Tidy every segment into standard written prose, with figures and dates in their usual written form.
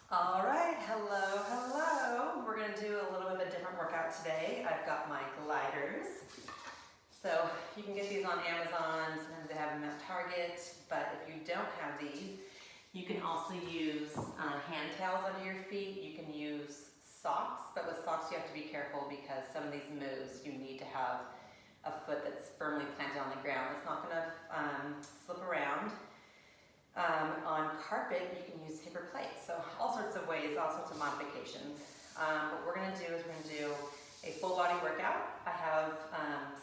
All right, hello, hello. We're gonna do a little bit of a different workout today. I've got my gliders. So you can get these on Amazon, sometimes they have them at Target, but if you don't have these, you can also use hand tails under your feet. You can use socks, but with socks you have to be careful because some of these moves you need to have a foot that's firmly planted on the ground. It's not gonna slip around. On carpet, you can use paper plates. So all sorts of ways, all sorts of modifications. What we're gonna do is we're gonna do a full body workout. I have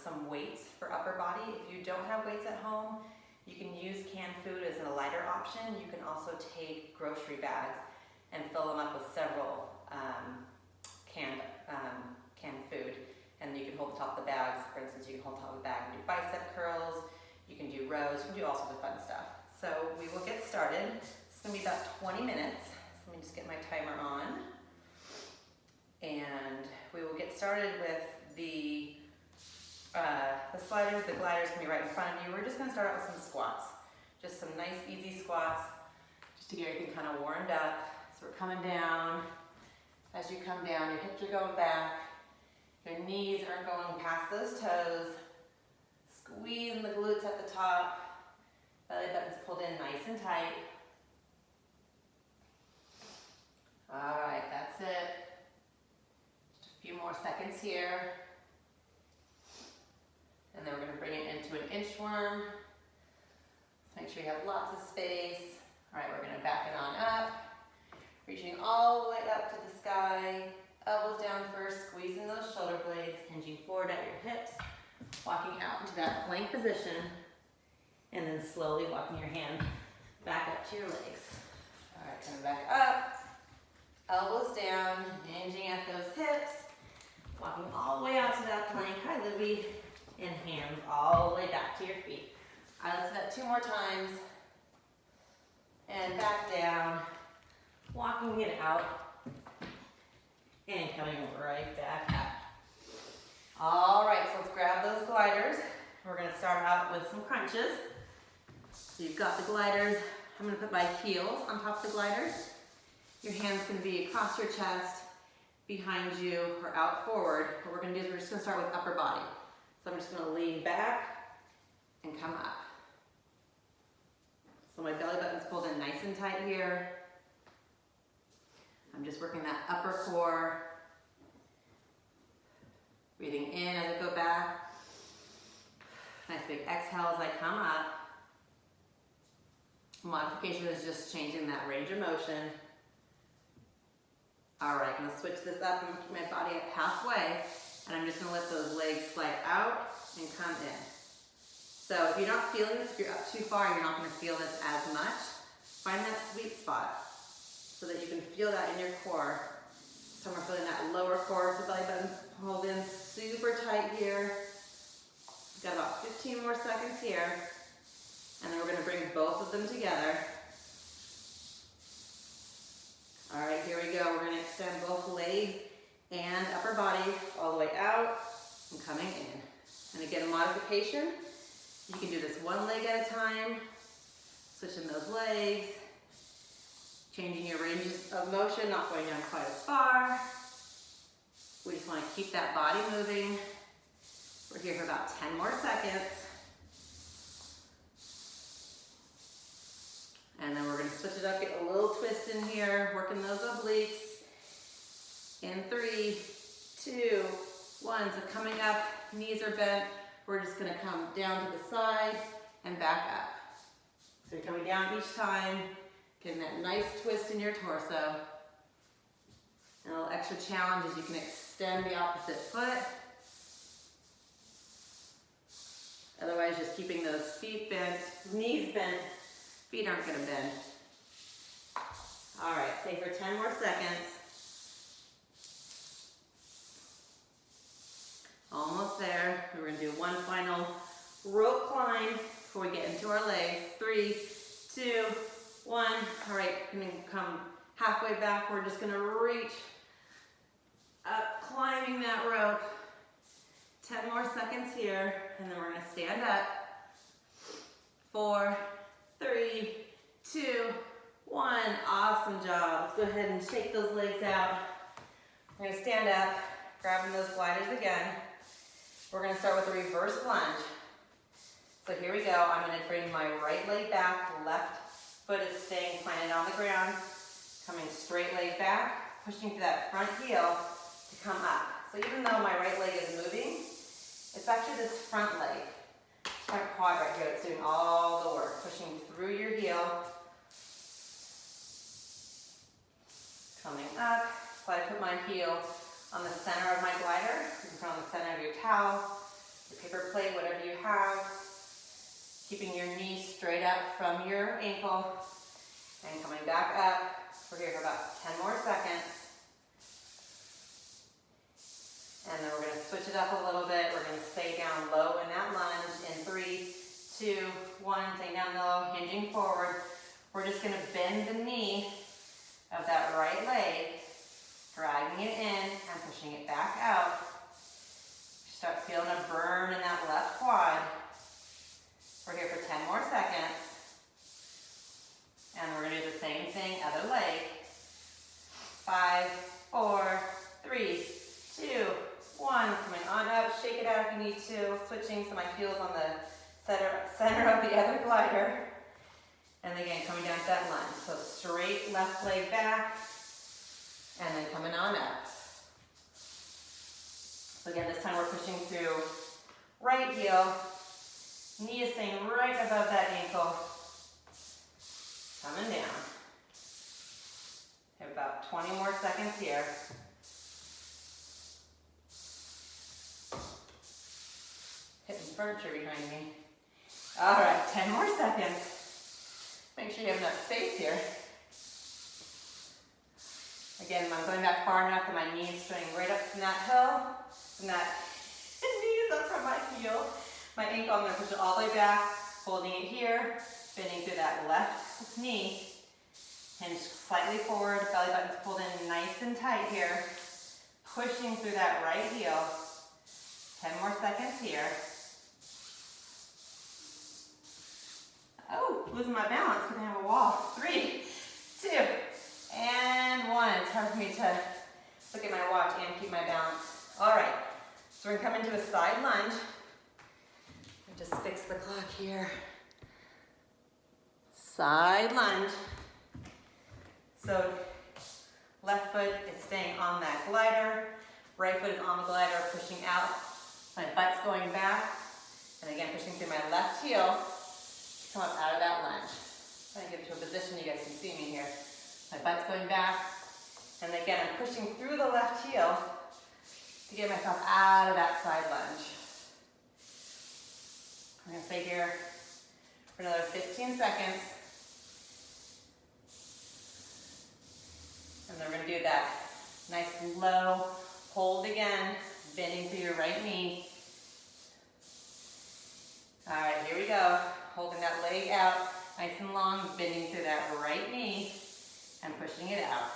some weights for upper body. If you don't have weights at home, you can use canned food as a lighter option. You can also take grocery bags and fill them up with several canned food. And you can hold the top of the bags. For instance, you can hold the top of the bag and do bicep curls. You can do rows. You can do all sorts of fun stuff. So we will get started. It's gonna be about 20 minutes. So let me just get my timer on. And we will get started with the sliders. The gliders can be right in front of you. We're just gonna start out with some squats. Just some nice, easy squats, just to get everything kind of warmed up. So we're coming down. As you come down, your hips are going back. Your knees aren't going past those toes. Squeezing the glutes at the top. Belly button's pulled in nice and tight. All right, that's it. Just a few more seconds here. And then we're gonna bring it into an inchworm. So make sure you have lots of space. All right, we're gonna back it on up. Reaching all the way up to the sky. Elbows down first, squeezing those shoulder blades, hinging forward at your hips, walking out into that plank position. And then slowly walking your hand back up to your legs. All right, coming back up, elbows down, hinging at those hips, walking all the way out to that plank, hi Libby, and hands all the way back to your feet. All right, let's do that 2 more times. And back down, walking it out, and coming right back up. All right, so let's grab those gliders. We're gonna start out with some crunches. So you've got the gliders. I'm gonna put my heels on top of the gliders. Your hand's gonna be across your chest, behind you, or out forward. What we're gonna do is we're just gonna start with upper body. So I'm just gonna lean back and come up. So my belly button's pulled in nice and tight here. I'm just working that upper core. Breathing in as I go back. Nice big exhale as I come up. Modification is just changing that range of motion. All right, I'm gonna switch this up and keep my body up halfway, and I'm just gonna let those legs slide out and come in. So if you're not feeling this, if you're up too far, you're not gonna feel this as much. Find that sweet spot so that you can feel that in your core. So we're feeling that lower core, so belly button's pulled in super tight here. We've got about 15 more seconds here. And then we're gonna bring both of them together. All right, here we go. We're gonna extend both legs and upper body all the way out and coming in. And again, a modification. You can do this one leg at a time, switching those legs, changing your ranges of motion, not going down quite as far. We just wanna keep that body moving. We're here for about 10 more seconds. And then we're gonna switch it up, get a little twist in here, working those obliques. In 3, 2, 1. So coming up, knees are bent. We're just gonna come down to the side and back up. So you're coming down each time, getting that nice twist in your torso. And a little extra challenge is you can extend the opposite foot. Otherwise, just keeping those feet bent, knees bent. Feet aren't gonna bend. All right, stay for 10 more seconds. Almost there. We're gonna do one final rope climb before we get into our legs. 3, 2, 1. All right, gonna come halfway back. We're just gonna reach up, climbing that rope. 10 more seconds here, and then we're gonna stand up. 4, 3, 2, 1. Awesome. Awesome job. Let's go ahead and shake those legs out. We're gonna stand up, grabbing those gliders again. We're gonna start with a reverse lunge. So here we go. I'm gonna bring my right leg back, left foot is staying planted on the ground, coming straight leg back, pushing through that front heel to come up. So even though my right leg is moving, it's actually this front leg, front quad right here that's doing all the work, pushing through your heel, coming up. So I put my heel on the center of my glider. You can put it on the center of your towel, your paper plate, whatever you have. Keeping your knee straight up from your ankle and coming back up. We're here for about 10 more seconds. And then we're gonna switch it up a little bit. We're gonna stay down low in that lunge in 3, 2, 1, staying down low, hinging forward. We're just gonna bend the knee of that right leg, dragging it in and pushing it back out. Start feeling a burn in that left quad. We're here for 10 more seconds. And we're gonna do the same thing, other leg. 5, 4, 3, 2, 1. Coming on up, shake it out if you need to. Switching so my heel's on the center of the other glider. And again, coming down to that lunge. So straight left leg back, and then coming on up. So again, this time we're pushing through right heel. Knee is staying right above that ankle. Coming down. Have about 20 more seconds here. Hitting furniture behind me. All right, 10 more seconds. Make sure you have enough space here. Again, I'm going back far enough that my knee is straying right up from that hill, from that knee is up from my heel. My ankle, I'm going to push it all the way back, holding it here, bending through that left knee, hinge slightly forward, belly button's pulled in nice and tight here, pushing through that right heel. 10 more seconds here. Oh, losing my balance because I have a wall. 3, 2, and 1. It's hard for me to look at my watch and keep my balance. All right, so we're going to come into a side lunge. Just fix the clock here. Side lunge. So left foot is staying on that glider. Right foot is on the glider, pushing out. My butt's going back. And again, pushing through my left heel. Come up out of that lunge. Trying to get to a position you guys can see me here. My butt's going back. And again, I'm pushing through the left heel to get myself out of that side lunge. I'm going to stay here for another 15 seconds. And then we're going to do that nice low hold again, bending through your right knee. All right, here we go. Holding that leg out nice and long, bending through that right knee and pushing it out.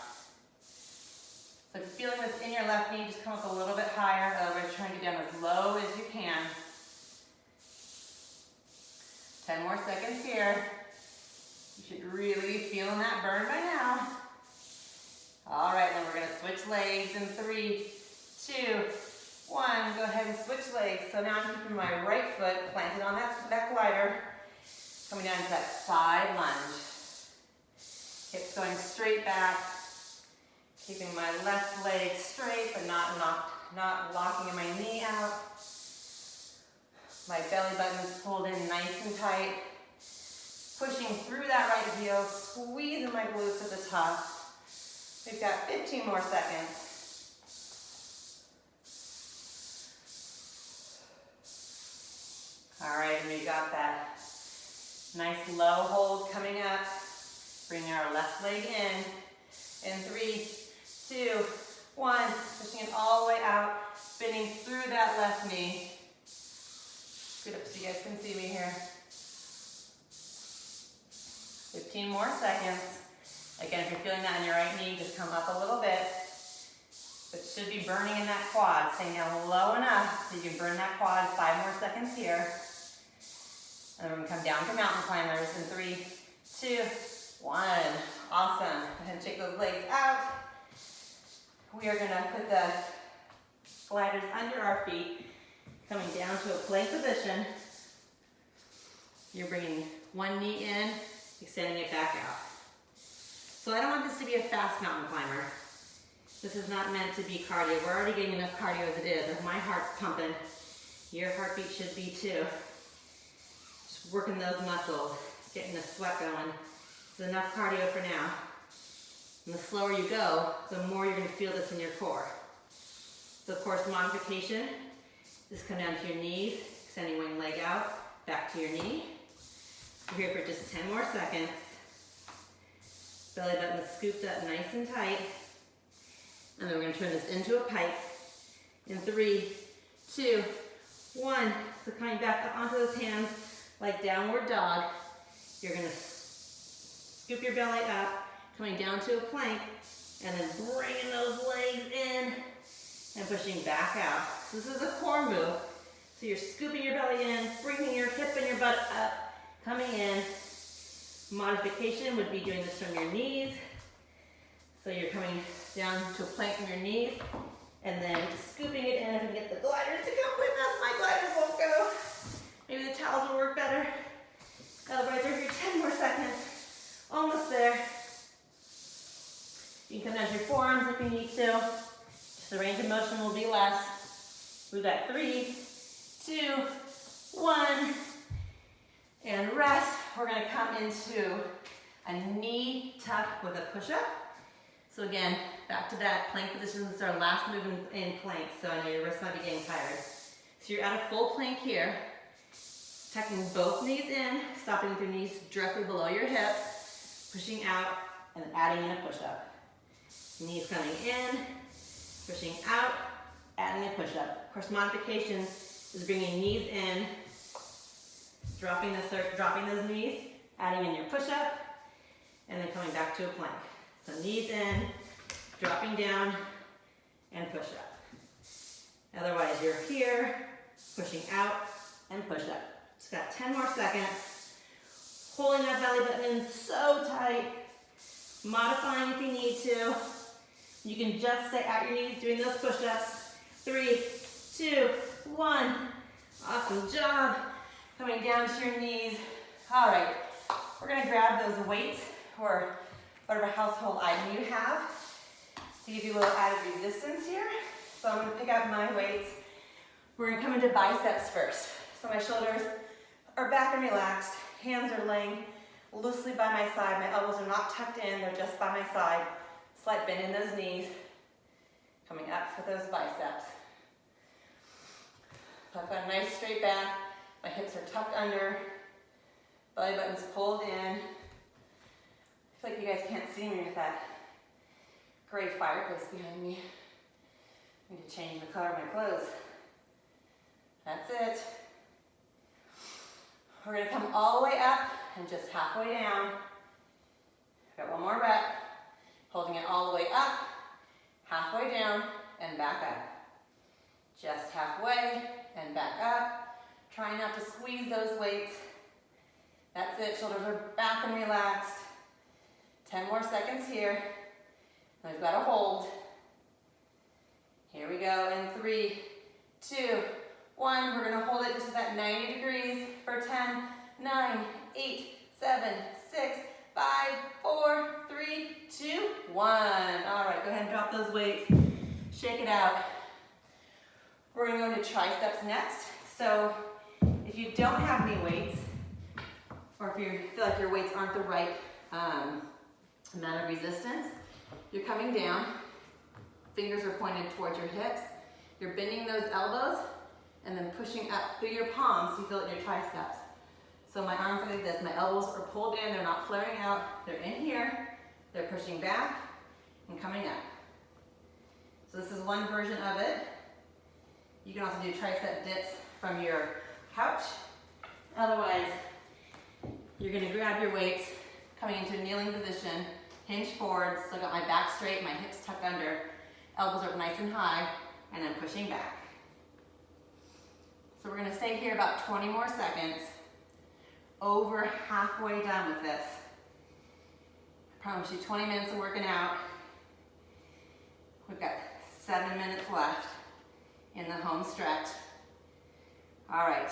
So if you're feeling this in your left knee, just come up a little bit higher. Otherwise, try and get down as low as you can. 10 more seconds here. You should really be feeling that burn by now. All right, then we're gonna switch legs in 3, 2, 1. Go ahead and switch legs. So now I'm keeping my right foot planted on that glider, coming down to that side lunge. Hips going straight back, keeping my left leg straight, but not locking my knee out. My belly button is pulled in nice and tight. Pushing through that right heel, squeezing my glutes at the top. We've got 15 more seconds. All right, and we got that nice low hold coming up. Bringing our left leg in 3, 2, 1. Pushing it all the way out, spinning through that left knee. Get up so you guys can see me here. 15 more seconds. Again, if you're feeling that in your right knee, just come up a little bit. It should be burning in that quad. Staying down low enough so you can burn that quad. 5 more seconds here. And then we're going to come down to mountain climbers in 3, 2, 1. Awesome. Go ahead and shake those legs out. We are gonna put the gliders under our feet, coming down to a plank position. You're bringing one knee in, extending it back out. So I don't want this to be a fast mountain climber. This is not meant to be cardio. We're already getting enough cardio as it is. If my heart's pumping, your heartbeat should be too. Just working those muscles, getting the sweat going. It's enough cardio for now. And the slower you go, the more you're gonna feel this in your core. So of course, modification is come down to your knees, extending one leg out, back to your knee. You're here for just 10 more seconds. Belly button scooped up nice and tight. And then we're gonna turn this into a pike. In 3, 2, 1. So coming back up onto those hands like downward dog. You're gonna scoop your belly up, coming down to a plank, and then bringing those legs in and pushing back out. So this is a core move. So you're scooping your belly in, bringing your hip and your butt up, coming in. Modification would be doing this from your knees. So you're coming down to a plank from your knees, and then just scooping it in. If you can get the gliders to come with us, my gliders won't go. Maybe the towels will work better. Otherwise, we're here 10 more seconds. Almost there. You can come down to your forearms if you need to. Just the range of motion will be less. We've got 3, 2, 1. And rest. We're gonna come into a knee tuck with a push-up. So again, back to that plank position. This is our last move in plank, so I know your wrists might be getting tired. So you're at a full plank here, tucking both knees in, stopping with your knees directly below your hips, pushing out, and then adding in a push-up. Knees coming in, pushing out, adding a push-up. Of course, modification is bringing knees in, dropping those knees, adding in your push-up, and then coming back to a plank. So knees in, dropping down, and push up. Otherwise, you're here, pushing out, and push up. Just got 10 more seconds. Holding that belly button in so tight. Modifying if you need to. You can just stay at your knees doing those push-ups. 3, 2, 1. Awesome job. Coming down to your knees. All right, we're gonna grab those weights or whatever household item you have to give you a little added resistance here. So I'm gonna pick up my weights. We're gonna come into biceps first. So my shoulders are back and relaxed. Hands are laying loosely by my side. My elbows are not tucked in, they're just by my side. Slight bend in those knees. Coming up for those biceps. So I've got a nice straight back. My hips are tucked under. Belly button's pulled in. I feel like you guys can't see me with that gray fireplace behind me. I need to change the color of my clothes. That's it. We're gonna come all the way up and just halfway down. Got one more rep. Holding it all the way up, halfway down, and back up. Just halfway and back up. Try not to squeeze those weights. That's it, shoulders are back and relaxed. 10 more seconds here. And we've got to hold. Here we go in 3, 2, 1. We're going to hold it just at that 90 degrees for 10, 9, 8, 7, 6, 5, 4, 3, 2, 1. All right, go ahead and drop those weights. Shake it out. We're going to go into triceps next. So if you don't have any weights, or if you feel like your weights aren't the right amount of resistance, you're coming down, fingers are pointed towards your hips, you're bending those elbows, and then pushing up through your palms so you feel it in your triceps. So my arms are like this, my elbows are pulled in, they're not flaring out, they're in here, they're pushing back and coming up. So this is one version of it. You can also do tricep dips from your couch. Otherwise, you're gonna grab your weights, coming into a kneeling position, hinge forward, still got my back straight, my hips tucked under, elbows are nice and high, and then pushing back. So we're gonna stay here about 20 more seconds, over halfway done with this. Promise you 20 minutes of working out. We've got 7 minutes left in the home stretch. All right.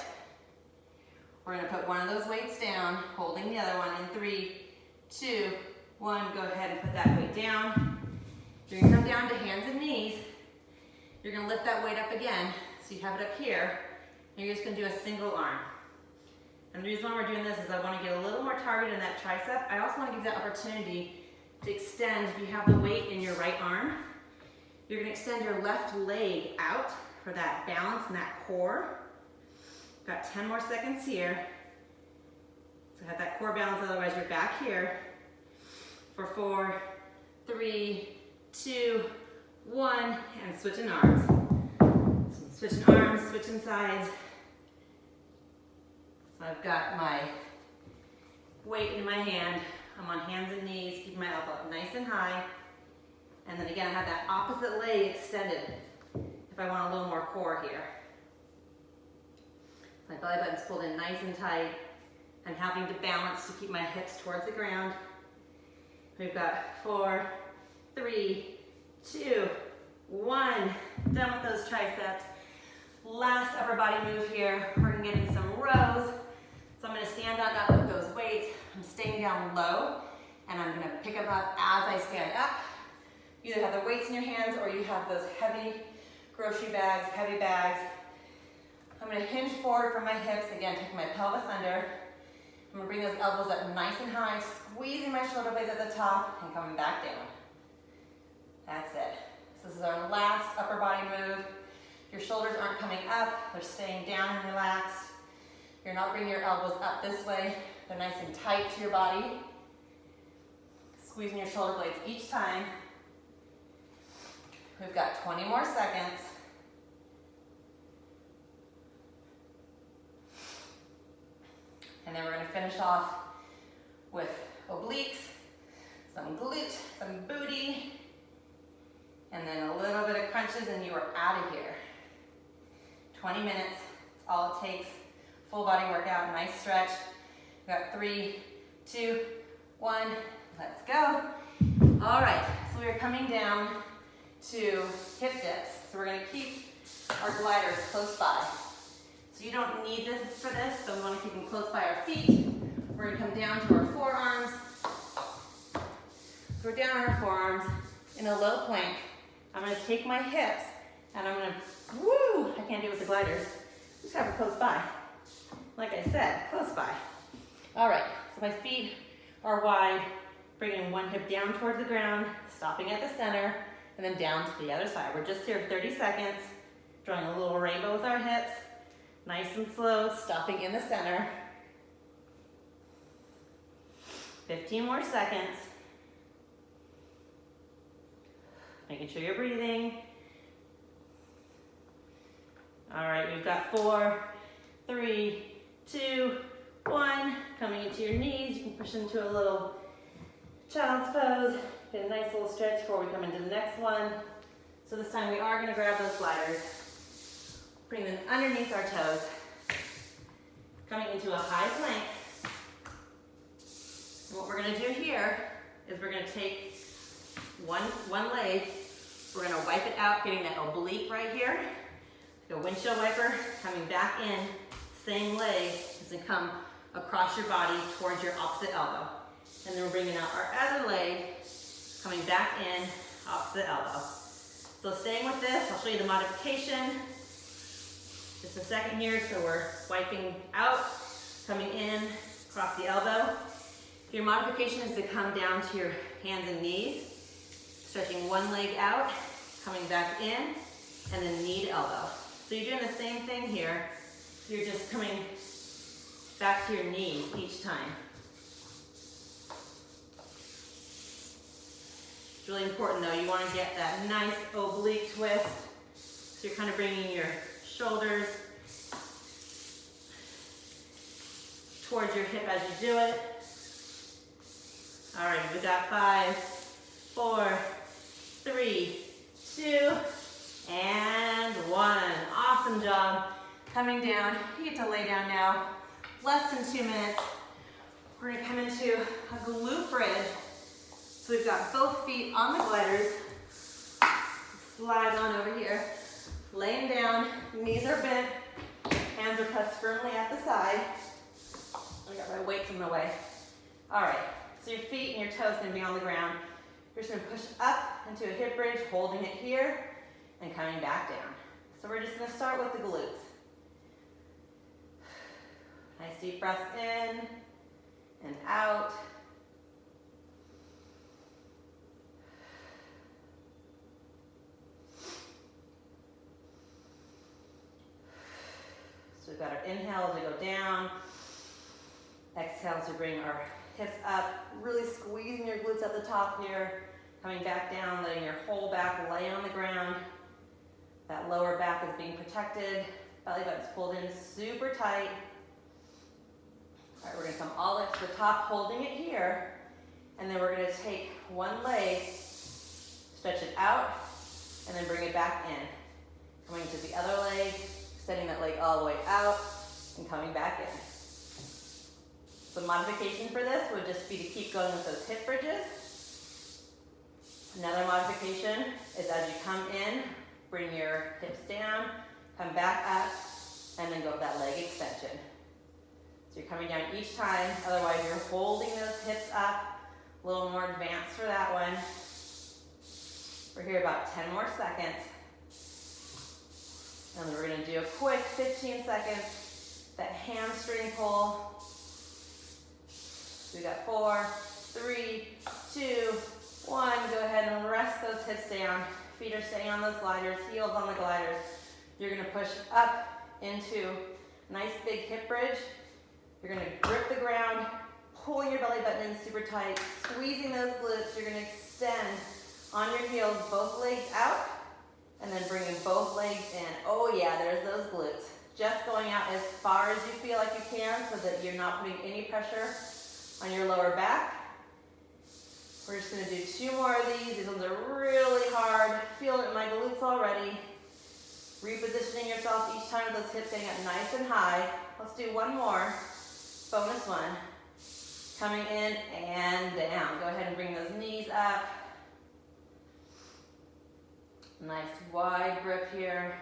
We're gonna put one of those weights down, holding the other one in 3, 2, 1. Go ahead and put that weight down. You're gonna come down to hands and knees. You're gonna lift that weight up again. So you have it up here. And you're just gonna do a single arm. And the reason why we're doing this is I wanna get a little more target in that tricep. I also wanna give you that opportunity to extend. If you have the weight in your right arm, you're gonna extend your left leg out for that balance and that core. Got 10 more seconds here. So have that core balance, otherwise you're back here. For 4, 3, 2, 1, and switching arms. So switching arms, switching sides. So I've got my weight in my hand. I'm on hands and knees, keeping my elbow up nice and high. And then again, I have that opposite leg extended if I want a little more core here. My belly button's pulled in nice and tight. I'm having to balance to keep my hips towards the ground. We've got 4, 3, 2, 1. Done with those triceps. Last upper body move here. We're gonna get in some rows. So I'm gonna stand up with those weights. I'm staying down low, and I'm gonna pick them up as I stand up. You either have the weights in your hands or you have those heavy grocery bags, heavy bags. I'm gonna hinge forward from my hips, again, taking my pelvis under. I'm gonna bring those elbows up nice and high, squeezing my shoulder blades at the top and coming back down. That's it. So this is our last upper body move. Your shoulders aren't coming up, they're staying down and relaxed. You're not bringing your elbows up this way. They're nice and tight to your body. Squeezing your shoulder blades each time. We've got 20 more seconds. And then we're gonna finish off with obliques, some glute, some booty, and then a little bit of crunches and you are out of here. 20 minutes, that's all it takes. Full body workout, nice stretch. We've got 3, 2, 1, let's go. All right, so we're coming down to hip dips. So we're gonna keep our gliders close by. So you don't need this for this, but we wanna keep them close by our feet. We're gonna come down to our forearms. So we're down on our forearms in a low plank. I'm gonna take my hips and I'm gonna, woo, I can't do it with the gliders. Just have it close by. Like I said, close by. All right, so my feet are wide, bringing one hip down towards the ground, stopping at the center, and then down to the other side. We're just here 30 seconds, drawing a little rainbow with our hips, nice and slow, stopping in the center. 15 more seconds. Making sure you're breathing. All right, we've got 4, 3, 2, 1. Coming into your knees, you can push into a little child's pose. Get a nice little stretch before we come into the next one. So this time we are gonna grab those gliders, bring them underneath our toes, coming into a high plank. And what we're gonna do here is we're gonna take one leg, we're gonna wipe it out, getting that oblique right here. Like a windshield wiper, coming back in, same leg is gonna come across your body towards your opposite elbow. And then we're bringing out our other leg, coming back in, opposite elbow. So staying with this, I'll show you the modification. Just a second here, so we're wiping out, coming in, across the elbow. Your modification is to come down to your hands and knees, stretching one leg out, coming back in, and then knee to elbow. So you're doing the same thing here. You're just coming back to your knees each time. It's really important though, you want to get that nice oblique twist. So you're kind of bringing your shoulders towards your hip as you do it. All right, we got 5, 4, 3, 2, and 1. Awesome job. Coming down, you get to lay down now. Less than 2 minutes. We're gonna come into a glute bridge. So we've got both feet on the gliders. Slide on over here. Laying down, knees are bent, hands are pressed firmly at the side. I got my weights in the way. All right, so your feet and your toes can be on the ground. You're just gonna push up into a hip bridge, holding it here, and coming back down. So we're just gonna start with the glutes. Nice deep breaths in and out. So we've got our inhale to go down, exhale to bring our hips up, really squeezing your glutes at the top here, coming back down, letting your whole back lay on the ground. That lower back is being protected, belly button's pulled in super tight. All right, we're gonna come all the way to the top, holding it here, and then we're gonna take one leg, stretch it out, and then bring it back in. Coming to the other leg, extending that leg all the way out, and coming back in. The modification for this would just be to keep going with those hip bridges. Another modification is as you come in, bring your hips down, come back up, and then go with that leg extension. So you're coming down each time, otherwise you're holding those hips up. A little more advanced for that one. We're here about 10 more seconds. And then we're gonna do a quick 15 seconds, that hamstring pull. So we got 4, 3, 2, 1. Go ahead and rest those hips down. Feet are staying on those gliders, heels on the gliders. You're gonna push up into a nice big hip bridge. You're gonna grip the ground, pulling your belly button in super tight, squeezing those glutes. You're gonna extend on your heels, both legs out, and then bringing both legs in. Oh yeah, there's those glutes. Just going out as far as you feel like you can so that you're not putting any pressure on your lower back. We're just gonna do 2 more of these. These ones are really hard. Feel it in my glutes already. Repositioning yourself each time with those hips getting up nice and high. Let's do one more. Bonus one. Coming in and down. Go ahead and bring those knees up. Nice wide grip here.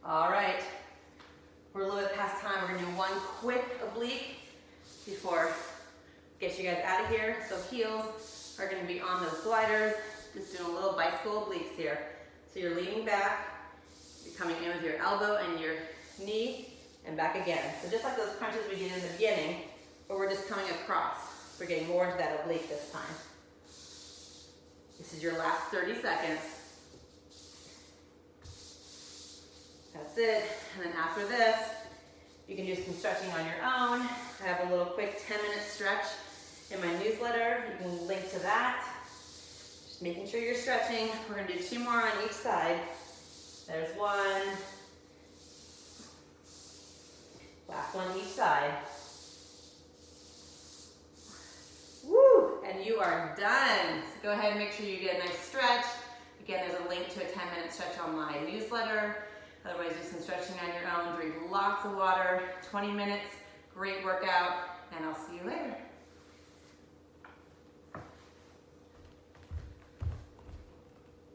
All right. We're a little bit past time. We're gonna do one quick oblique before get you guys out of here. So heels are gonna be on those gliders. Just doing a little bicycle obliques here. So you're leaning back, you're coming in with your elbow and your knee, and back again. So just like those crunches we did in the beginning, but we're just coming across. We're getting more into that oblique this time. This is your last 30 seconds. That's it. And then after this, you can do some stretching on your own. I have a little quick 10-minute stretch in my newsletter. You can link to that. Just making sure you're stretching. We're gonna do 2 more on each side. There's one. Last one each side. Woo! And you are done. So go ahead and make sure you get a nice stretch. Again, there's a link to a 10-minute stretch on my newsletter. Otherwise, do some stretching on your own. Drink lots of water, 20 minutes, great workout, and I'll see you later.